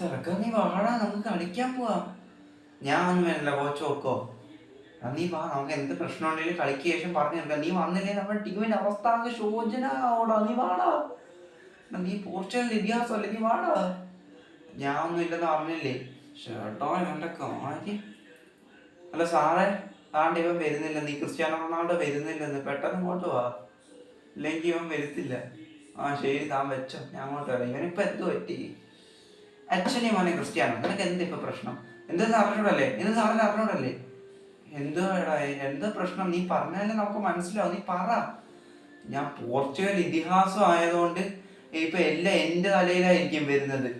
തിരക്ക നീ വാടാ, നമുക്ക് കളിക്കാൻ പോവാം. ഞാൻ ഒന്നും വേണില്ല, കോച്ച് നോക്കോ. നീ വാ, നമുക്ക് എന്ത് പ്രശ്നം ഉണ്ടെങ്കിലും കളിക്ക് ശേഷം പറഞ്ഞു തീർക്കാം. നീ വന്നില്ലേ നമ്മുടെ ടീമിന്റെ അവസ്ഥ അങ്ങ് ശോചനാവോടാ. നീ വാടാ, നീ പോർച്ചുഗലിന്റെ ഇതിഹാസമല്ലേ, നീ വാടാ. ഞാൻ ഒന്നും ഇല്ലെന്ന് പറഞ്ഞില്ലേ. ചേട്ടോ എന്റെ കാര്യം. അല്ല സാറേ, ആണ്ട് ഇവൻ വരുന്നില്ല, നീ ക്രിസ്ത്യാനോ റൊണാൾഡോ വരുന്നില്ലെന്ന്, പെട്ടെന്ന് ഇങ്ങോട്ട് വാ, ഇല്ലെങ്കിൽ ഇവൻ വരുത്തില്ല. ശരി, താൻ വെച്ചോ, ഞാൻ അങ്ങോട്ട് വരാം. ഇവനിപ്പോ എന്ത് പറ്റി? ആക്ച്വലി മോനെ ക്രിസ്ത്യാനോ, നിനക്ക് എന്ത് ഇപ്പൊ പ്രശ്നം? എന്തെന്ന് അറിഞ്ഞൂടല്ലേ? എന്ത് സാറിന് അറിഞ്ഞൂടല്ലേ? എന്തോ എടാ, എന്താ പ്രശ്നം? നീ പറഞ്ഞാലേ നമുക്ക് മനസ്സിലാവും, നീ പറ. ഞാൻ പോർച്ചുഗൽ ഇതിഹാസം ആയതുകൊണ്ട് ഇപ്പൊ എല്ലാം എന്റെ തലയിലായിരിക്കും വരുന്നത്.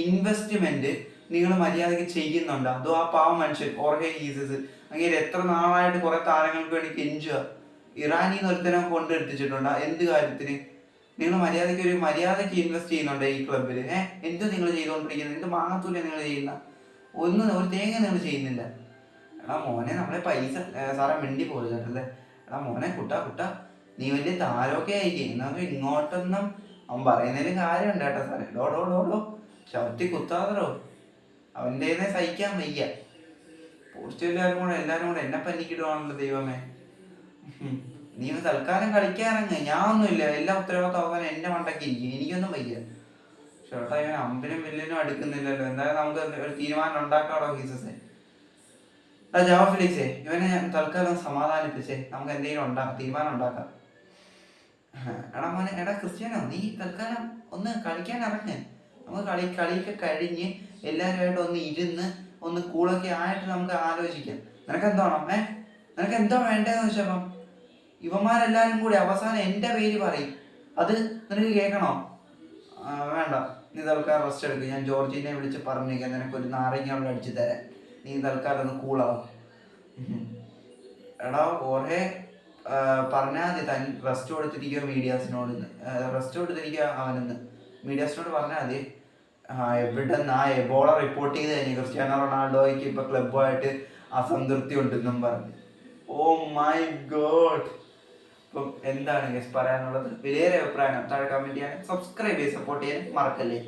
ഇൻവെസ്റ്റ്മെന്റ് നിങ്ങൾ മര്യാദക്ക് ചെയ്യുന്നുണ്ടോ? അതോ ആ പാവം മനുഷ്യൻ ഓർഹെ ജീസസ് അങ്ങനെ എത്ര നാളായിട്ട് കുറെ താരങ്ങൾക്ക് വേണ്ടി കെഞ്ചുക, ഇറാനിന്ന് ഒരുത്തനെ കൊണ്ടെത്തിച്ചിട്ടുണ്ടോ? എന്ത് കാര്യത്തിന്? നിങ്ങൾ മര്യാദയ്ക്ക് ഇൻവെസ്റ്റ് ചെയ്യുന്നുണ്ടോ ഈ ക്ലബിൽ? എന്ത് നിങ്ങൾ ചെയ്തുകൊണ്ടിരിക്കുന്നത്? എന്ത് മാങ്ങത്തൂല നിങ്ങൾ ചെയ്യുന്ന? ഒരു തേങ്ങ നിങ്ങൾ ചെയ്യുന്നില്ല. എടാ മോനെ, നമ്മളെ പൈസ സാറെ മിണ്ടി പോയി കേട്ടല്ലേ. എടാ മോനെ, കുട്ടാ നീ വലിയ താരമൊക്കെ ആയിരിക്കും, നമുക്ക് ഇങ്ങോട്ടൊന്നും അവൻ പറയുന്നതിലും കാര്യമുണ്ട് കേട്ടോ സാറേ. ഡോ ചവിട്ടി കുത്താതറോ, അവൻ്റെ സഹിക്കാൻ വയ്യ. പോർച്ചുഗലുകാരും കൂടെ എല്ലാവരും കൂടെ എന്നെ പന്നിക്കിടുവാണല്ലോ ദൈവമേ. നീ തൽക്കാലം കളിക്കാറങ്ങ്, ഞാൻ ഒന്നുമില്ല, എല്ലാ ഉത്തരവാദിത്വം അവസാനം എന്റെ മണ്ടയ്ക്ക് ഇരിക്കും, എനിക്കൊന്നും വയ്യ. ചേട്ടാ, ഇവൻ അമ്പിനും വില്ലിനും അടുക്കുന്നില്ലല്ലോ. എന്തായാലും നമുക്ക് ഒരു തീരുമാനം ഉണ്ടാക്കാടോ ജീസസേ. ജാവ ഫിലിക്സേ, ഇവനെ ഞാൻ തൽക്കാലം സമാധാനിപ്പിച്ചേ, നമുക്ക് എന്തെങ്കിലും തീരുമാനം ഉണ്ടാക്കാം. എടാ മോനെ, എടാ ക്രിസ്ത്യാനോ, നീ തൽക്കാലം ഒന്ന് കളിക്കാൻ ഇറങ്ങ്. നമുക്ക് കളിയൊക്കെ കഴിഞ്ഞ് എല്ലാവരുമായിട്ട് ഒന്ന് ഇരുന്ന് ഒന്ന് കൂളൊക്കെ ആയിട്ട് നമുക്ക് ആലോചിക്കാം. നിനക്ക് എന്തോ വേണ്ടതെന്ന് വെച്ചപ്പം ഇവന്മാരെല്ലാരും കൂടി അവസാനം എന്റെ പേര് പറയും. അത് നിനക്ക് കേൾക്കണോ? വേണ്ട, നീ തൽക്കാലം റെസ്റ്റ് എടുക്കുക. ഞാൻ ജോർജിനെ വിളിച്ച് പറഞ്ഞേക്കാം, നിനക്കൊരു നാരങ്ങ അവിടെ അടിച്ചു തരാൻ. നീ തൽക്കാലം ഒന്ന് കൂളാവും. എടാ ഓർഹെ പറഞ്ഞാൽ മതി, തൻ റെസ്റ്റ് കൊടുത്തിരിക്കുക മീഡിയാസിനോട്, റെസ്റ്റ് കൊടുത്തിരിക്കുക അവനെന്ന് മീഡിയാസിനോട് പറഞ്ഞാൽ മതി. എവിടെന്ന് എബോള റിപ്പോർട്ട് ചെയ്ത് കഴിഞ്ഞു, ക്രിസ്ത്യാനോ റൊണാൾഡോയ്ക്ക് ഇപ്പൊ ക്ലബുമായിട്ട് അസംതൃപ്തി ഉണ്ടെന്നും പറഞ്ഞു. Oh my god. ഇപ്പം എന്താണ് ഗസ് പറയാനുള്ളത്? വിലയേറെ അഭിപ്രായം താഴെ കമന്റ് ചെയ്യാൻ, സബ്സ്ക്രൈബ് ചെയ്ത് സപ്പോർട്ട് ചെയ്യാൻ മറക്കല്ലേ.